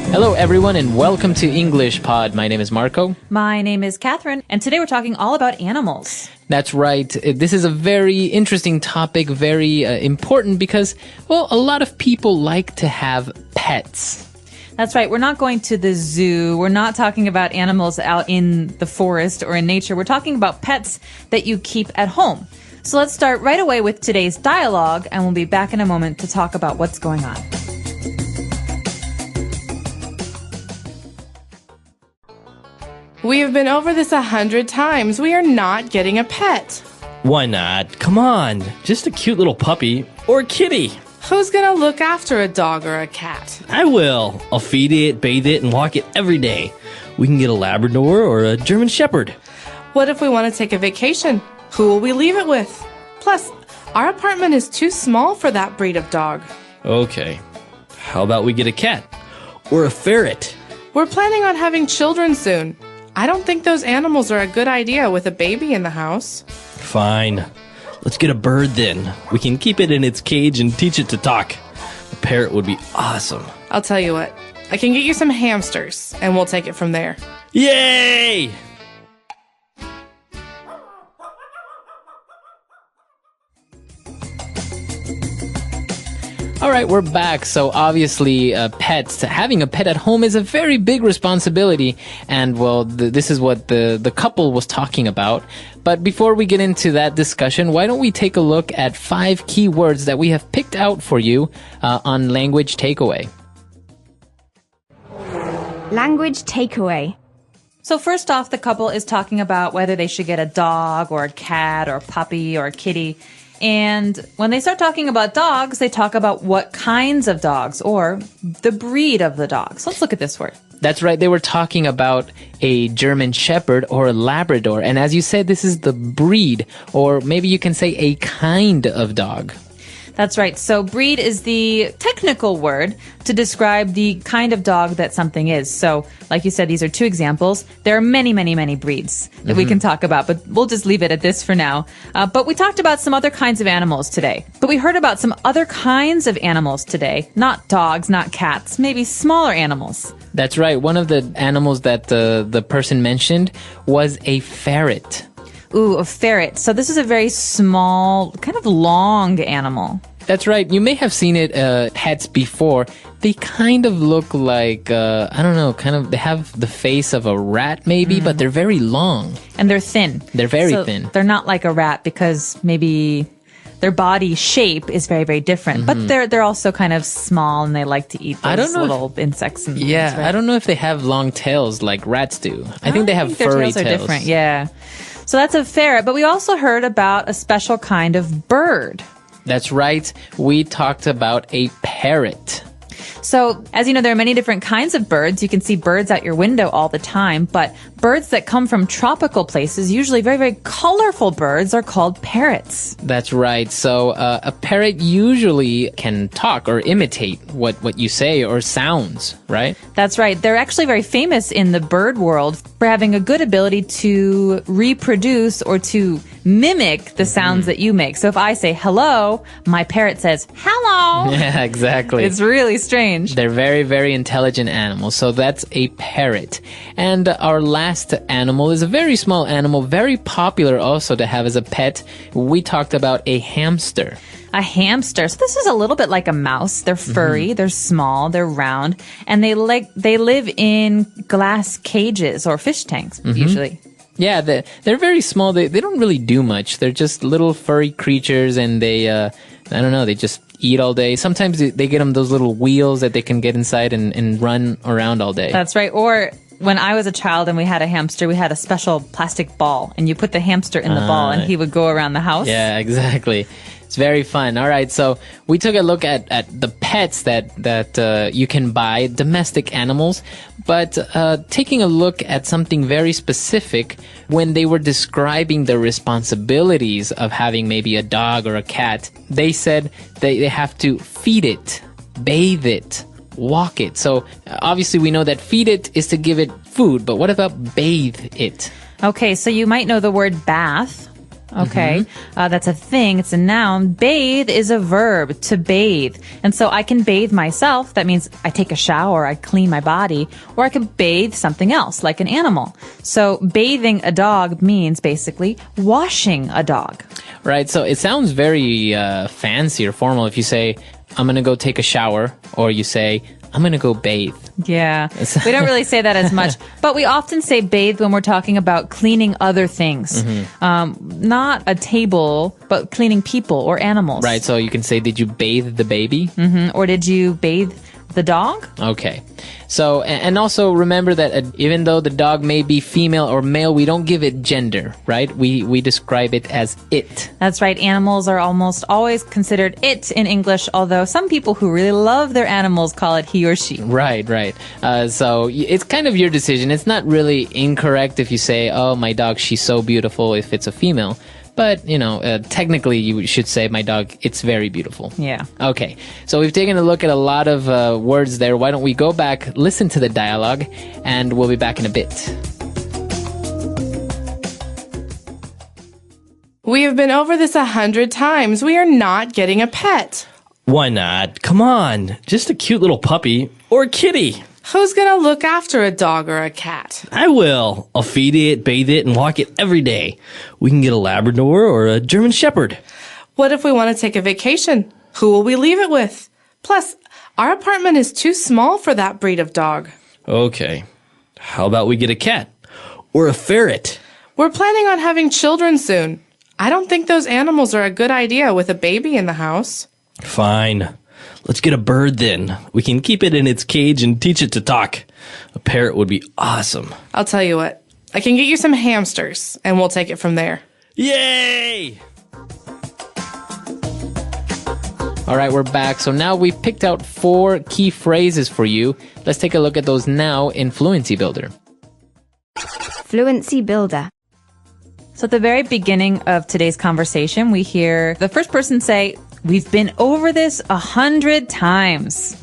Hello, everyone, and welcome to English Pod. My name is Marco. My name is Catherine, and today we're talking all about animals. That's right. This is a very interesting topic, very important because, well, a lot of people like to have pets. That's right. We're not going to the zoo. We're not talking about animals out in the forest or in nature. We're talking about pets that you keep at home. So let's start right away with today's dialogue, and we'll be back in a moment to talk about what's going on. We have been over this 100 times. We are not getting a pet. Why not? Come on. Just a cute little puppy or a kitty. Who's gonna look after a dog or a cat? I will. I'll feed it, bathe it, and walk it every day. We can get a Labrador or a German Shepherd. What if we want to take a vacation? Who will we leave it with? Plus, our apartment is too small for that breed of dog. Okay. How about we get a cat? Or a ferret? We're planning on having children soon. I don't think those animals are a good idea with a baby in the house. Fine. Let's get a bird then. We can keep it in its cage and teach it to talk. A parrot would be awesome. I'll tell you what. I can get you some hamsters, and we'll take it from there. Yay! All right, we're back. So obviously, having a pet at home is a very big responsibility. And well, this is what the couple was talking about. But before we get into that discussion, why don't we take a look at 5 key words that we have picked out for you on Language Takeaway. Language takeaway. So first off, the couple is talking about whether they should get a dog or a cat or a puppy or a kitty. And when they start talking about dogs, they talk about what kinds of dogs or the breed of the dogs. Let's look at this word. That's right. They were talking about a German Shepherd or a Labrador. And as you said, this is the breed, or maybe you can say a kind of dog. That's right. So breed is the technical word to describe the kind of dog that something is. So like you said, these are 2 examples. There are many, many, many breeds that we can talk about, but we'll just leave it at this for now. But we talked about some other kinds of animals today. But we heard about some other kinds of animals today. Not dogs, not cats, maybe smaller animals. That's right. One of the animals that the person mentioned was a ferret. Ooh, a ferret. So this is a very small, kind of long animal. That's right. You may have seen it pets before. They kind of look like, I don't know, they have the face of a rat maybe, but they're very long. And they're thin. They're very thin. They're not like a rat because maybe their body shape is very, very different. But they're also kind of small and they like to eat those little insects. And things, right? I don't know if they have long tails like rats do. I think they have furry tails. Their tails are different, yeah. So that's a ferret, but we also heard about a special kind of bird. That's right. We talked about a parrot. So, as you know, there are many different kinds of birds. You can see birds out your window all the time, but birds that come from tropical places, usually very, very colorful birds, are called parrots. That's right. So, a parrot usually can talk or imitate what you say or sounds, right? That's right. They're actually very famous in the bird world for having a good ability to reproduce or to mimic the sounds that you make. So if I say hello, my parrot says hello. Yeah, exactly. It's really strange. They're very, very intelligent animals. So that's a parrot. And our last animal is a very small animal, very popular also to have as a pet. We talked about a hamster. A hamster. So this is a little bit like a mouse. They're furry, they're small, they're round, and they live in glass cages or fish tanks usually. Yeah, they're very small. They don't really do much. They're just little furry creatures, and they, I don't know, they just eat all day. Sometimes they get them those little wheels that they can get inside and run around all day. That's right. Or when I was a child and we had a hamster, we had a special plastic ball, and you put the hamster in the ball, and he would go around the house. Yeah, exactly. It's very fun. All right, so we took a look at the pets that you can buy, domestic animals, but taking a look at something very specific when they were describing the responsibilities of having maybe a dog or a cat, they said they have to feed it, bathe it, walk it. So obviously we know that feed it is to give it food, but what about bathe it? Okay, so you might know the word bath. Okay. That's a thing. It's a noun. Bathe is a verb, to bathe. And so I can bathe myself. That means I take a shower, I clean my body, or I can bathe something else, like an animal. So bathing a dog means basically washing a dog. Right. So it sounds very fancy or formal if you say, I'm going to go take a shower, or you say, I'm going to go bathe. Yeah. We don't really say that as much, but we often say bathe when we're talking about cleaning other things. Not a table, but cleaning people or animals. Right. So you can say, did you bathe the baby? Or did you bathe the dog? Okay. So, and also remember that even though the dog may be female or male, we don't give it gender, right? We describe it as it. That's right. Animals are almost always considered it in English, although some people who really love their animals call it he or she. Right, right. So it's kind of your decision. It's not really incorrect if you say, oh, my dog, she's so beautiful if it's a female. But, technically you should say, my dog, it's very beautiful. Yeah. Okay. So we've taken a look at a lot of words there. Why don't we go back, listen to the dialogue, and we'll be back in a bit. We have been over this 100 times. We are not getting a pet. Why not? Come on. Just a cute little puppy or a kitty. Who's gonna look after a dog or a cat? I will. I'll feed it, bathe it, and walk it every day. We can get a Labrador or a German Shepherd. What if we want to take a vacation? Who will we leave it with? Plus, our apartment is too small for that breed of dog. Okay. How about we get a cat? Or a ferret? We're planning on having children soon. I don't think those animals are a good idea with a baby in the house. Fine. Let's get a bird then. We can keep it in its cage and teach it to talk. A parrot would be awesome. I'll tell you what. I can get you some hamsters, and we'll take it from there. Yay! All right, we're back. So now we've picked out 4 key phrases for you. Let's take a look at those now in Fluency Builder. Fluency Builder. So at the very beginning of today's conversation, we hear the first person say, we've been over this 100 times.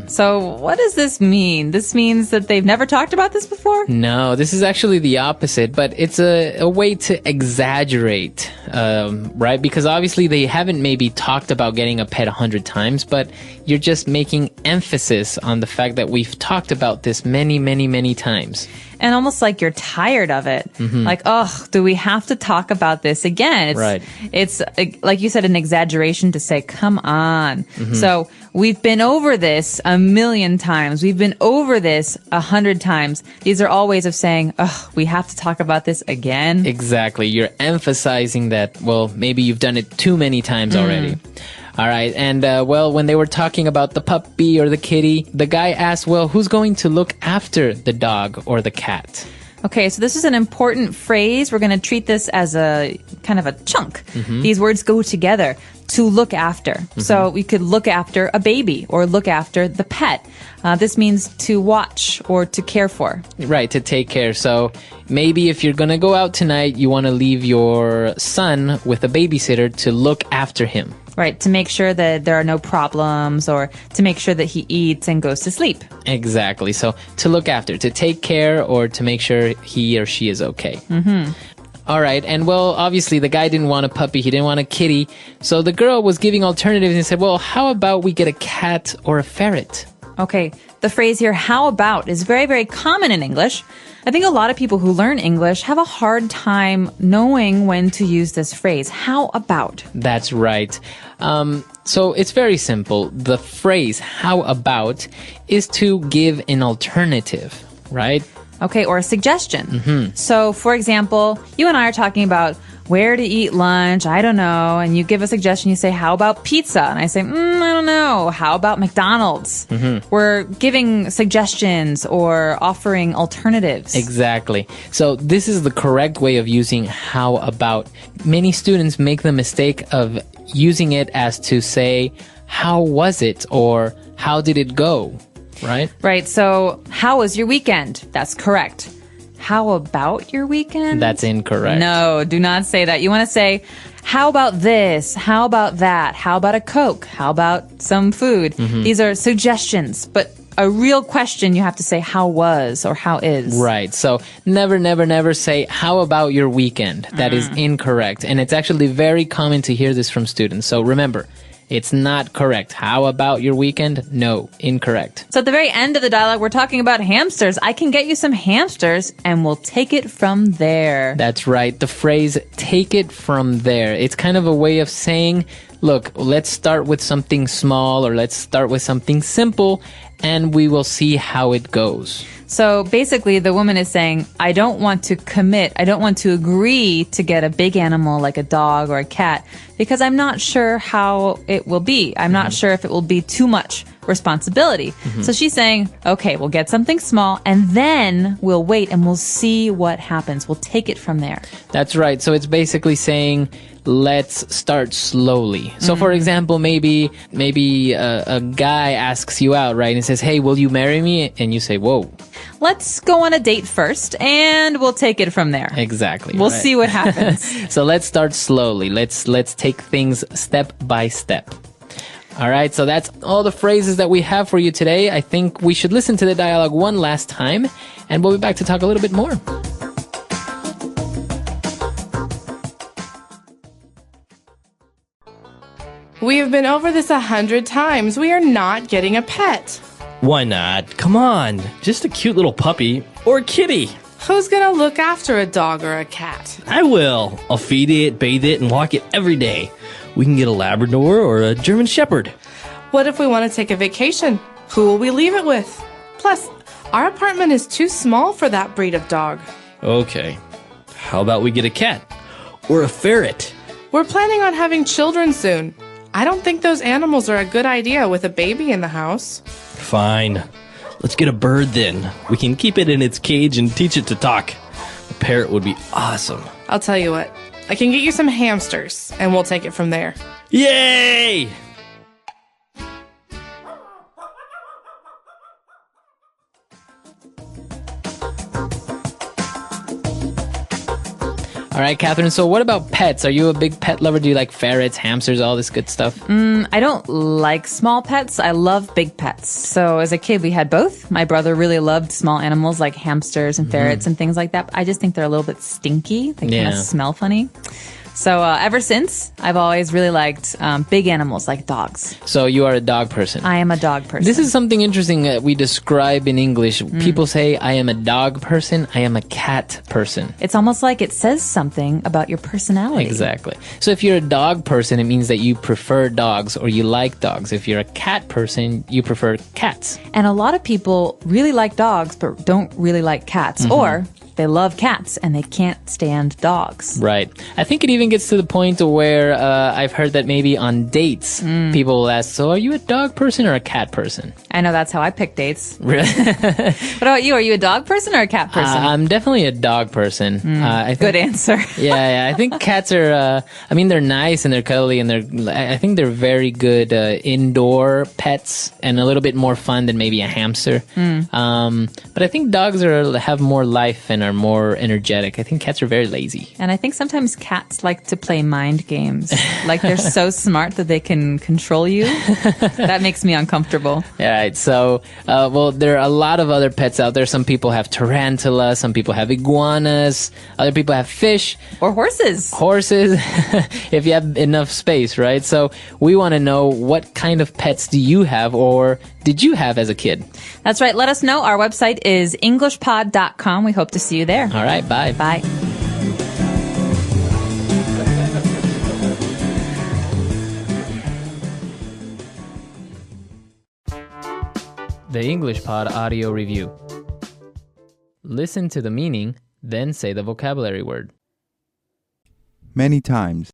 So what does this mean? This means that they've never talked about this before? No, this is actually the opposite, but it's a way to exaggerate, right? Because obviously they haven't maybe talked about getting a pet 100 times, but you're just making emphasis on the fact that we've talked about this many, many, many times. And almost like you're tired of it. Like, oh, do we have to talk about this again? Right. It's, like you said, an exaggeration to say, come on. So we've been over this 1,000,000 times. We've been over this 100 times. These are all ways of saying, oh, we have to talk about this again. Exactly. You're emphasizing that, well, maybe you've done it too many times already. All right. And, when they were talking about the puppy or the kitty, the guy asked, well, who's going to look after the dog or the cat? Okay, so this is an important phrase. We're going to treat this as a kind of a chunk. These words go together. To look after. So we could look after a baby or look after the pet. This means to watch or to care for. Right, to take care. So maybe if you're going to go out tonight, you want to leave your son with a babysitter to look after him. Right, to make sure that there are no problems or to make sure that he eats and goes to sleep. Exactly. So to look after, to take care or to make sure he or she is okay. All right. And well, obviously the guy didn't want a puppy. He didn't want a kitty. So the girl was giving alternatives and said, well, how about we get a cat or a ferret? Okay. The phrase here, how about, is very, very common in English. I think a lot of people who learn English have a hard time knowing when to use this phrase. How about? That's right. So it's very simple. The phrase, how about, is to give an alternative, right? Okay, or a suggestion. So, for example, you and I are talking about where to eat lunch, I don't know, and you give a suggestion, you say, how about pizza? And I say, I don't know, how about McDonald's? We're giving suggestions or offering alternatives. Exactly. So this is the correct way of using how about. Many students make the mistake of using it as to say, how was it? Or how did it go? Right? Right. So, how was your weekend? That's correct. How about your weekend? That's incorrect. No, do not say that. You want to say, how about this? How about that? How about a Coke? How about some food? These are suggestions, but a real question, you have to say how was or how is. Right. So never, never, never say, how about your weekend? That is incorrect. And it's actually very common to hear this from students. So remember, it's not correct. How about your weekend? No, incorrect. So at the very end of the dialogue, we're talking about hamsters. I can get you some hamsters and we'll take it from there. That's right. The phrase, take it from there. It's kind of a way of saying, look, let's start with something small or let's start with something simple and we will see how it goes. So basically, the woman is saying, I don't want to commit, I don't want to agree to get a big animal like a dog or a cat because I'm not sure how it will be. I'm not sure if it will be too much responsibility. So she's saying, okay, we'll get something small and then we'll wait and we'll see what happens. We'll take it from there. That's right. So it's basically saying, let's start slowly. So for example, maybe a guy asks you out, right? And says, hey, will you marry me? And you say, whoa. Let's go on a date first and we'll take it from there. Exactly. We'll right. see what happens. So let's start slowly. Let's take things step by step. All right, so that's all the phrases that we have for you today. I think we should listen to the dialogue one last time, and we'll be back to talk a little bit more. We have been over this 100 times. We are not getting a pet. Why not? Come on. Just a cute little puppy or a kitty. Who's gonna look after a dog or a cat? I will. I'll feed it, bathe it, and walk it every day. We can get a Labrador or a German Shepherd. What if we want to take a vacation? Who will we leave it with? Plus, our apartment is too small for that breed of dog. Okay. How about we get a cat? Or a ferret? We're planning on having children soon. I don't think those animals are a good idea with a baby in the house. Fine. Let's get a bird then. We can keep it in its cage and teach it to talk. A parrot would be awesome. I'll tell you what. I can get you some hamsters, and we'll take it from there. Yay! All right, Catherine, so what about pets? Are you a big pet lover? Do you like ferrets, hamsters, all this good stuff? I don't like small pets. I love big pets. So as a kid, we had both. My brother really loved small animals like hamsters and ferrets and things like that. I just think they're a little bit stinky. They kind of smell funny. So ever since, I've always really liked big animals like dogs. So you are a dog person. I am a dog person. This is something interesting that we describe in English. People say, I am a dog person, I am a cat person. It's almost like it says something about your personality. Exactly. So if you're a dog person, it means that you prefer dogs or you like dogs. If you're a cat person, you prefer cats. And a lot of people really like dogs, but don't really like cats. Or they love cats and they can't stand dogs. Right. I think it even gets to the point where I've heard that maybe on dates, people will ask, so are you a dog person or a cat person? I know that's how I pick dates. Really? What about you? Are you a dog person or a cat person? I'm definitely a dog person. I think, Good answer. yeah. I think cats are, they're nice and they're cuddly and I think they're very good indoor pets and a little bit more fun than maybe a hamster. But I think dogs have more life and are more energetic. I think cats are very lazy. And I think sometimes cats like to play mind games. Like they're so smart that they can control you. That makes me uncomfortable. All right. So, there are a lot of other pets out there. Some people have tarantulas. Some people have iguanas. Other people have fish. Or horses. Horses, if you have enough space, right? So we want to know, what kind of pets do you have or did you have as a kid? That's right. Let us know. Our website is englishpod.com. We hope to see you there. All right. Bye. Bye. The English Pod Audio Review. Listen to the meaning, then say the vocabulary word. Many times.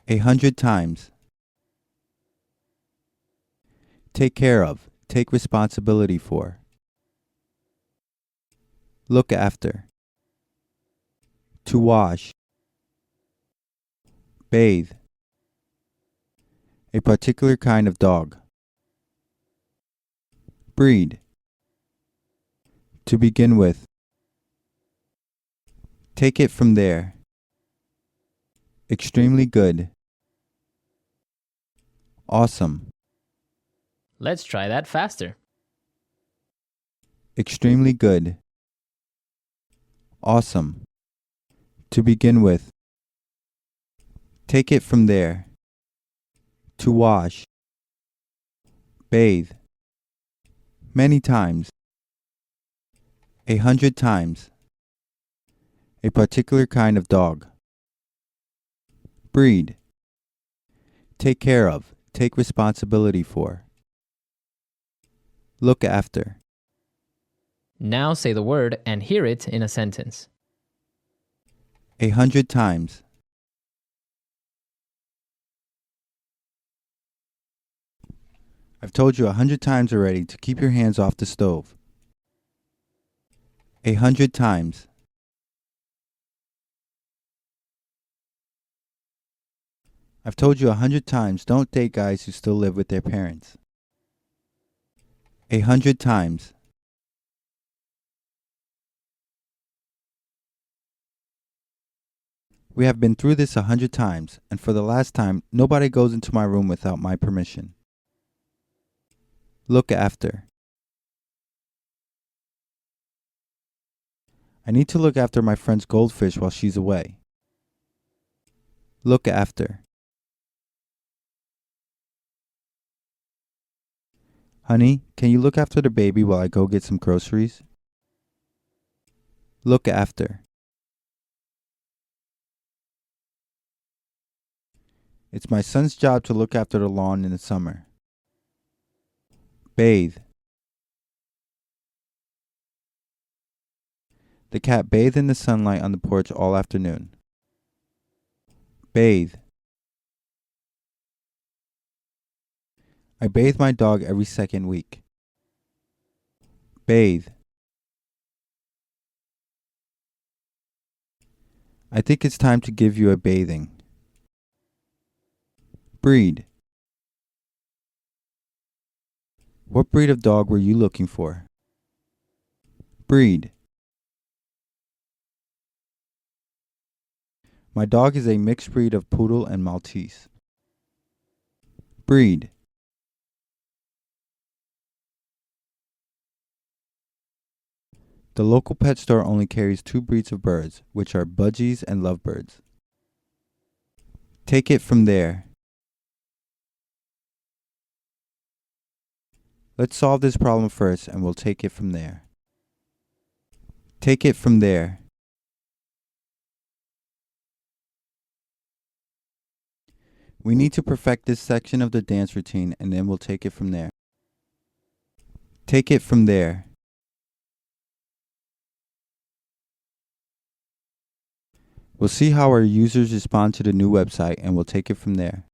100 times. Take care of. Take responsibility for. Look after. To wash. Bathe. A particular kind of dog. Breed. To begin with. Take it from there. Extremely good. Awesome. Let's try that faster. Extremely good. Awesome. To begin with. Take it from there. To wash. Bathe. Many times. 100 times. A particular kind of dog. Breed. Take care of. Take responsibility for. Look after. Now say the word and hear it in a sentence. 100 times. I've told you 100 times already to keep your hands off the stove. 100 times. I've told you 100 times don't date guys who still live with their parents. 100 times. We have been through this 100 times, and for the last time, nobody goes into my room without my permission. Look after. I need to look after my friend's goldfish while she's away. Look after. Honey, can you look after the baby while I go get some groceries? Look after. It's my son's job to look after the lawn in the summer. Bathe. The cat bathed in the sunlight on the porch all afternoon. Bathe. I bathe my dog every second week. Bathe. I think it's time to give you a bathing. Breed. What breed of dog were you looking for? Breed. My dog is a mixed breed of Poodle and Maltese. Breed. The local pet store only carries 2 breeds of birds, which are budgies and lovebirds. Take it from there. Let's solve this problem first and we'll take it from there. Take it from there. We need to perfect this section of the dance routine and then we'll take it from there. Take it from there. We'll see how our users respond to the new website and we'll take it from there.